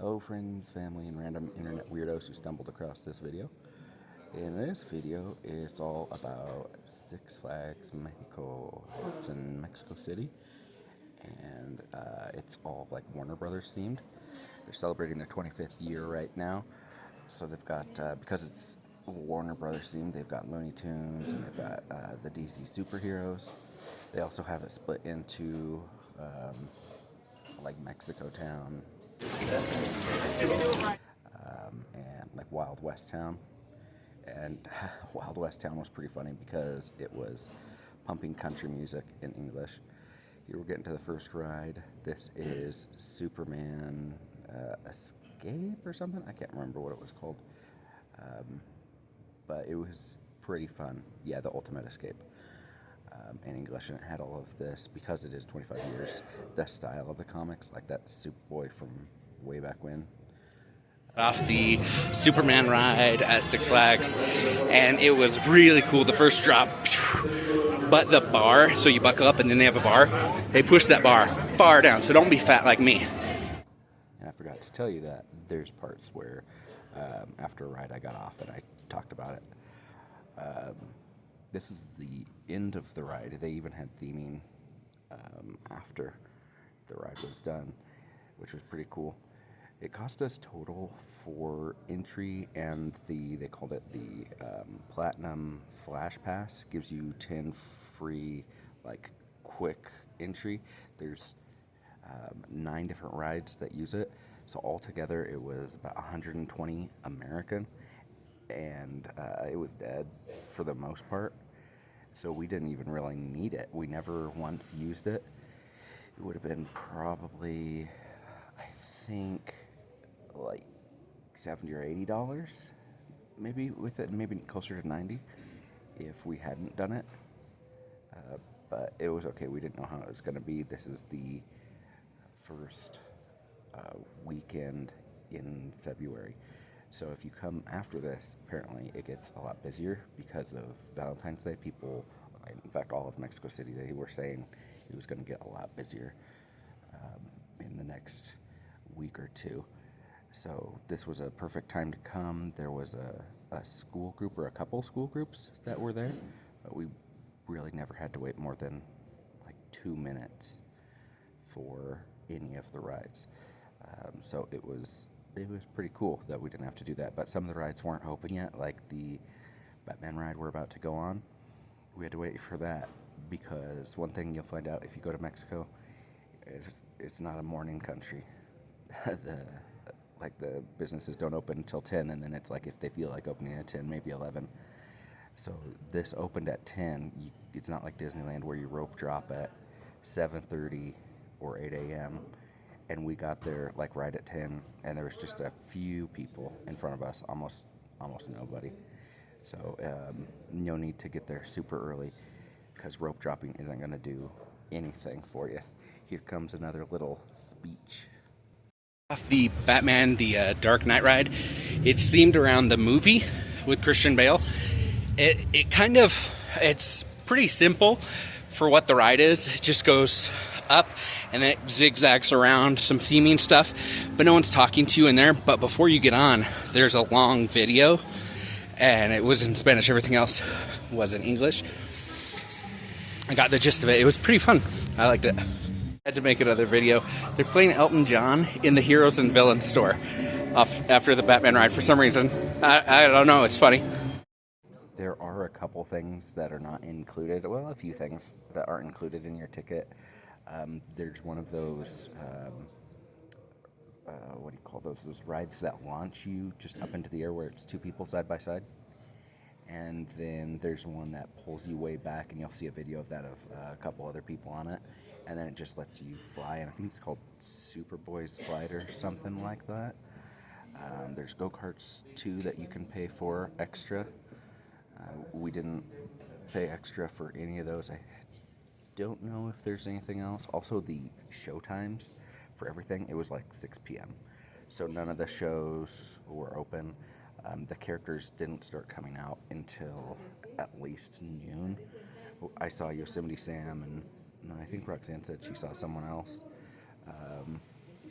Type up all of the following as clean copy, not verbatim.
Hello friends, family, and random internet weirdos who stumbled across this video. In this video, it's all about Six Flags Mexico. It's in Mexico City, and it's all like Warner Brothers themed. They're celebrating their 25th year right now, so they've got, because it's Warner Brothers themed, they've got Looney Tunes and they've got the DC superheroes. They also have it split into like Mexico Town, and like Wild West Town. And Wild West Town was pretty funny because it was pumping country music in English. Here we're getting to the first ride. This is Superman Escape or something. I can't remember what it was called, but it was pretty fun. Yeah, the Ultimate Escape. In English, and it had all of this, because it is 25 years, the style of the comics, like that Superboy from way back when. Off the Superman ride at Six Flags, and it was really cool. The first drop, but the bar, so you buckle up and then they have a bar, they push that bar far down, so don't be fat like me. And I forgot to tell you that there's parts where after a ride I got off and I talked about it. This is the end of the ride. They even had theming after the ride was done, which was pretty cool. It cost us total for entry, and they called it the Platinum Flash Pass. Gives you 10 free, like, quick entry. There's 9 different rides that use it. So altogether, it was about 120 American, and it was dead for the most part. So we didn't even really need it. We never once used it. It would have been probably, I think, like $70 or $80, maybe with it, maybe closer to 90 if we hadn't done it. But it was okay. We didn't know how it was going to be. This is the first weekend in February. So if you come after this, apparently it gets a lot busier because of Valentine's Day. People, in fact, all of Mexico City, they were saying it was going to get a lot busier in the next week or two. So this was a perfect time to come. There was a school group or a couple school groups that were there, but we really never had to wait more than like 2 minutes for any of the rides. So it was pretty cool that we didn't have to do that. But some of the rides weren't open yet, like the Batman ride we're about to go on. We had to wait for that because one thing you'll find out if you go to Mexico is it's not a morning country. the businesses don't open until 10, and then it's like if they feel like opening at 10, maybe 11. So this opened at 10. It's not like Disneyland where you rope drop at 7:30 or 8 a.m. And we got there like right at 10, and there was just a few people in front of us, almost nobody. So no need to get there super early because rope dropping isn't going to do anything for you. Here comes another little speech. Off the Batman, the Dark Knight ride, it's themed around the movie with Christian Bale. It's pretty simple for what the ride is. It just goes up and then it zigzags around some theming stuff, but no one's talking to you in there. But before you get on, there's a long video, and it was in Spanish. Everything else was in English. I got the gist of it. It was pretty fun. I liked it. I had to make another video. They're playing Elton John in the Heroes and Villains store after the Batman ride for some reason. I don't know. It's funny. There are a couple things that are not included. Well, a few things that aren't included in your ticket. There's one of those, what do you call those? Those rides that launch you just up into the air where it's 2 people side by side. And then there's one that pulls you way back, and you'll see a video of that of a couple other people on it. And then it just lets you fly, and I think it's called Superboy's Flight or something like that. There's go-karts, too, that you can pay for extra. We didn't pay extra for any of those. I don't know if there's anything else. Also, the show times for everything, it was like 6 p.m. So none of the shows were open. The characters didn't start coming out until at least noon. I saw Yosemite Sam, and I think Roxanne said she saw someone else.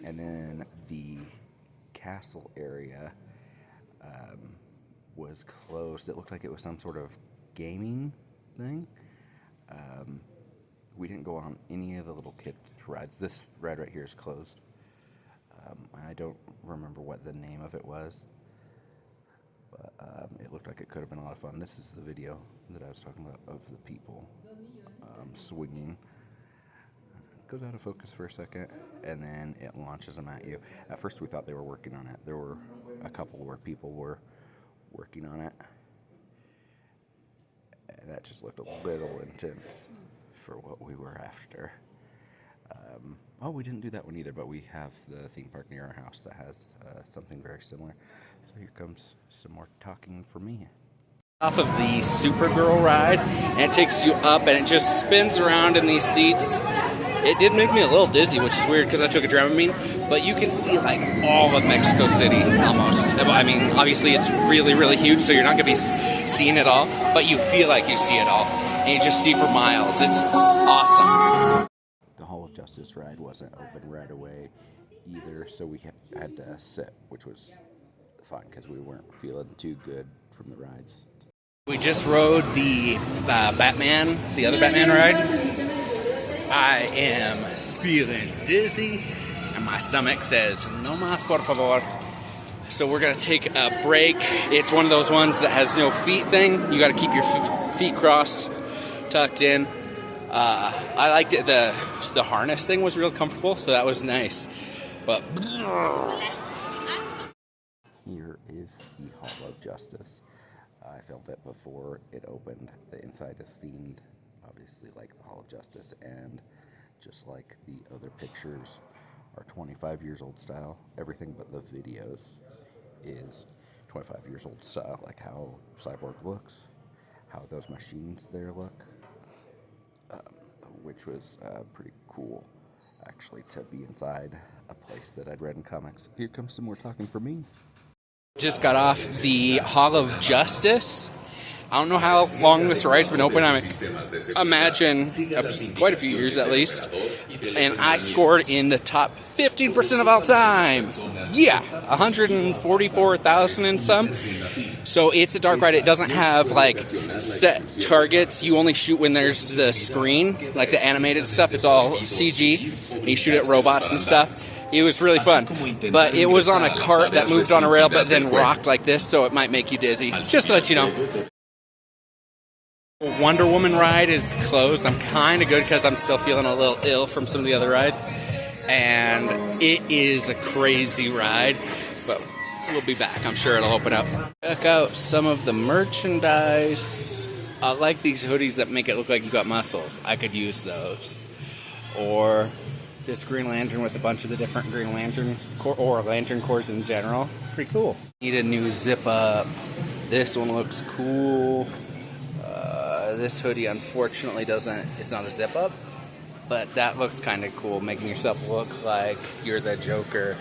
And then the castle area was closed. It looked like it was some sort of gaming thing. We didn't go on any of the little kid rides. This ride right here is closed. I don't remember what the name of it was, but it looked like it could have been a lot of fun. This is the video that I was talking about of the people swinging. It goes out of focus for a second, and then it launches them at you. At first, we thought they were working on it. There were a couple where people were working on it, and that just looked a little intense for what we were after. We didn't do that one either, but we have the theme park near our house that has something very similar. So here comes some more talking for me. Off of the Supergirl ride, and it takes you up, and it just spins around in these seats. It did make me a little dizzy, which is weird because I took a Dramamine, but you can see like all of Mexico City almost. I mean, obviously it's really, really huge, so you're not going to be seeing it all, but you feel like you see it all, and you just see for miles. It's awesome. The Hall of Justice ride wasn't open right away either, so we had to sit, which was fun because we weren't feeling too good from the rides. We just rode the Batman, the other Batman ride. I am feeling dizzy, and my stomach says, no más, por favor. So we're going to take a break. It's one of those ones that has no feet thing. You got to keep your feet crossed, tucked in. I liked it. The harness thing was real comfortable, so that was nice. But here is the Hall of Justice. I filmed it before it opened. The inside is themed, obviously, like the Hall of Justice, and just like the other pictures are 25 years old style. Everything but the videos is 25 years old style, like how Cyborg looks, how those machines there look, which was pretty cool, actually, to be inside a place that I'd read in comics. Here comes some more talking for me. just got off the Hall of Justice. I don't know how long this ride's been open. I imagine quite a few years at least. And I scored in the top 15% of all time. Yeah, 144,000 and some. So it's a dark ride. It doesn't have like set targets. You only shoot when there's the screen, like the animated stuff. It's all CG. And you shoot at robots and stuff. It was really fun. But it was on a cart that moved on a rail but then rocked like this, so it might make you dizzy. Just to let you know. Wonder Woman ride is closed. I'm kind of good because I'm still feeling a little ill from some of the other rides. And it is a crazy ride, but we'll be back. I'm sure it'll open up. Check out some of the merchandise. I like these hoodies that make it look like you got muscles. I could use those. Or this Green Lantern with a bunch of the different Green Lantern or Lantern Corps in general. Pretty cool. Need a new zip up. This one looks cool. This hoodie unfortunately it's not a zip up, but that looks kind of cool, making yourself look like you're the Joker.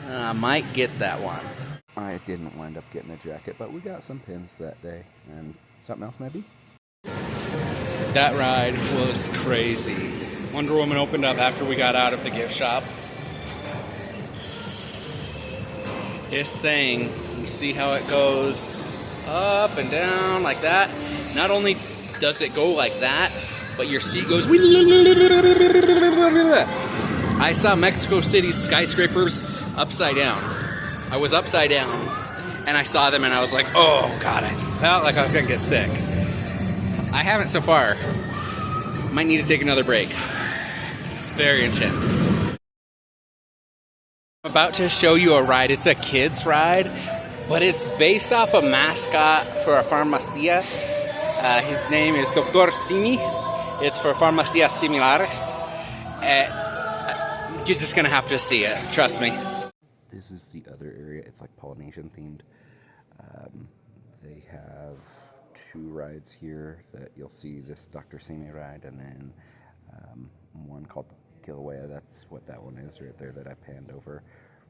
I might get that one. I didn't wind up getting a jacket, but we got some pins that day, and something else maybe? That ride was crazy. Wonder Woman opened up after we got out of the gift shop. This thing, you see how it goes up and down like that. Not only does it go like that, but your seat goes. I saw Mexico City's skyscrapers upside down. I was upside down, and I saw them, and I was like, oh, God, I felt like I was going to get sick. I haven't so far. Might need to take another break. It's very intense. I'm about to show you a ride. It's a kid's ride, but it's based off a mascot for a farmacia. His name is Dr. Simi. It's for Farmacias Similares. You're just going to have to see it. Trust me. This is the other area. It's like Polynesian themed. They have two rides here that you'll see, this Dr. Simi ride, and then one called Kilauea. That's what that one is right there that I panned over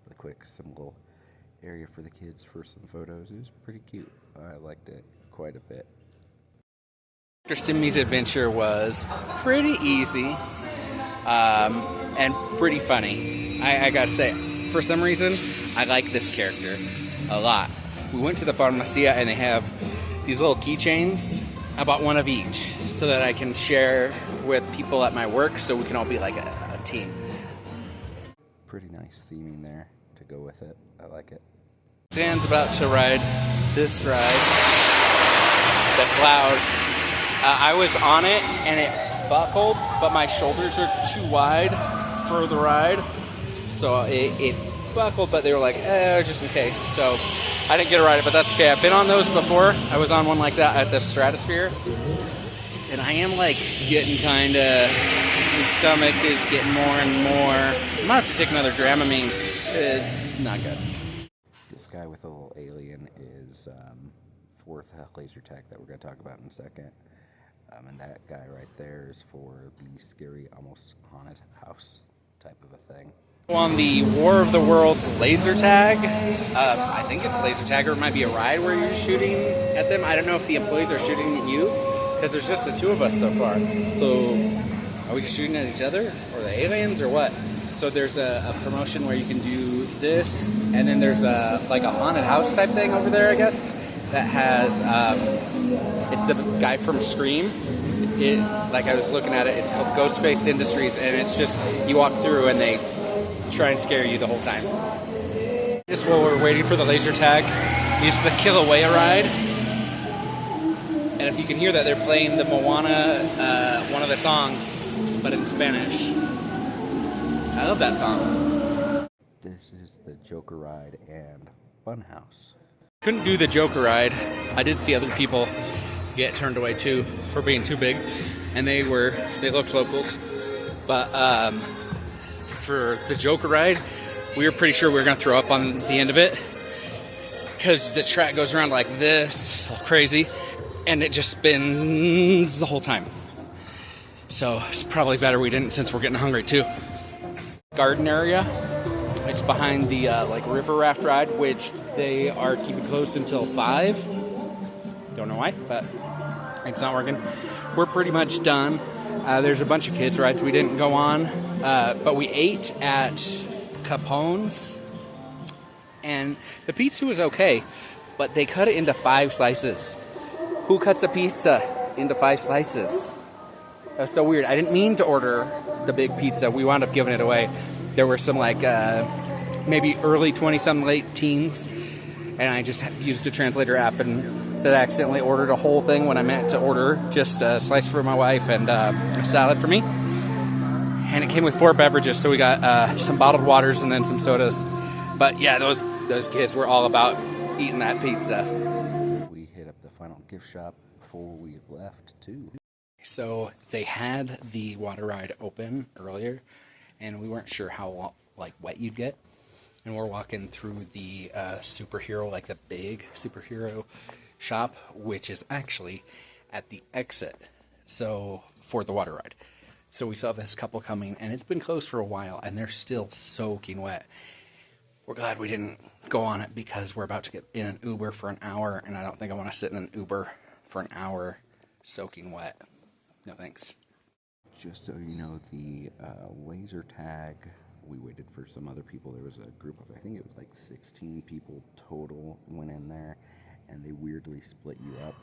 really quick. Some little area for the kids for some photos. It was pretty cute. I liked it quite a bit. Dr. Simi's adventure was pretty easy and pretty funny. I gotta say, for some reason, I like this character a lot. We went to the Farmacia and they have these little keychains. I bought one of each so that I can share with people at my work so we can all be like a team. Pretty nice theming there to go with it. I like it. Sam's about to ride this ride that's loud. I was on it and it buckled, but my shoulders are too wide for the ride. So it buckled, but they were like, just in case. So I didn't get to ride it, but that's okay. I've been on those before. I was on one like that at the Stratosphere. And I am like getting kind of, my stomach is getting more and more. I might have to take another Dramamine. It's not good. This guy with a little alien is fourth laser tag that we're going to talk about in a second. And that guy right there is for the scary, almost haunted house type of a thing. On the War of the Worlds laser tag, I think it's laser tag, or it might be a ride where you're shooting at them. I don't know if the employees are shooting at you, because there's just the two of us so far. So are we just shooting at each other, or the aliens, or what? So there's a promotion where you can do this, and then there's like a haunted house type thing over there, I guess, that has, it's the guy from Scream. Like I was looking at it, it's called Ghostface Industries, and it's just, you walk through and they try and scare you the whole time. Just while we're waiting for the laser tag, it's the Kilauea ride. And if you can hear that, they're playing the Moana, one of the songs, but in Spanish. I love that song. This is the Joker ride and Funhouse. Couldn't do the Joker ride. I did see other people get turned away too for being too big, and they looked locals. But for the Joker ride, we were pretty sure we were going to throw up on the end of it because the track goes around like this, all crazy, and it just spins the whole time. So it's probably better we didn't, since we're getting hungry too. Garden area. It's behind the like river raft ride, which they are keeping closed until 5. Don't know why, but it's not working. We're pretty much done. There's a bunch of kids rides we didn't go on, but we ate at Capone's, and the pizza was okay, but they cut it into 5 slices. Who cuts a pizza into 5 slices? That's so weird. I didn't mean to order the big pizza. We wound up giving it away. There were some like maybe early 20-something, late teens, and I just used a translator app and said I accidentally ordered a whole thing when I meant to order just a slice for my wife and a salad for me. And it came with 4 beverages, so we got some bottled waters and then some sodas. But yeah, those kids were all about eating that pizza. We hit up the final gift shop before we left too. So they had the water ride open earlier, and we weren't sure how like wet you'd get. And we're walking through the superhero, like the big superhero shop, which is actually at the exit. So for the water ride. So we saw this couple coming, and it's been closed for a while, and they're still soaking wet. We're glad we didn't go on it because we're about to get in an Uber for an hour, and I don't think I want to sit in an Uber for an hour soaking wet. No thanks. Just so you know, the laser tag, we waited for some other people. There was a group of, I think it was like 16 people total went in there, and they weirdly split you up.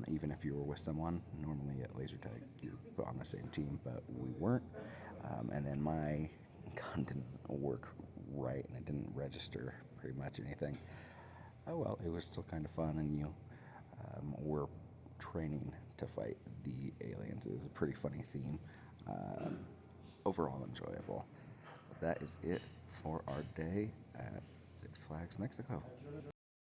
Even if you were with someone, normally at laser tag you're on the same team, but we weren't. And then my gun didn't work right, and it didn't register pretty much anything. Oh well, it was still kind of fun, and you were training to fight the aliens. It was a pretty funny theme. Overall enjoyable. But that is it for our day at Six Flags Mexico.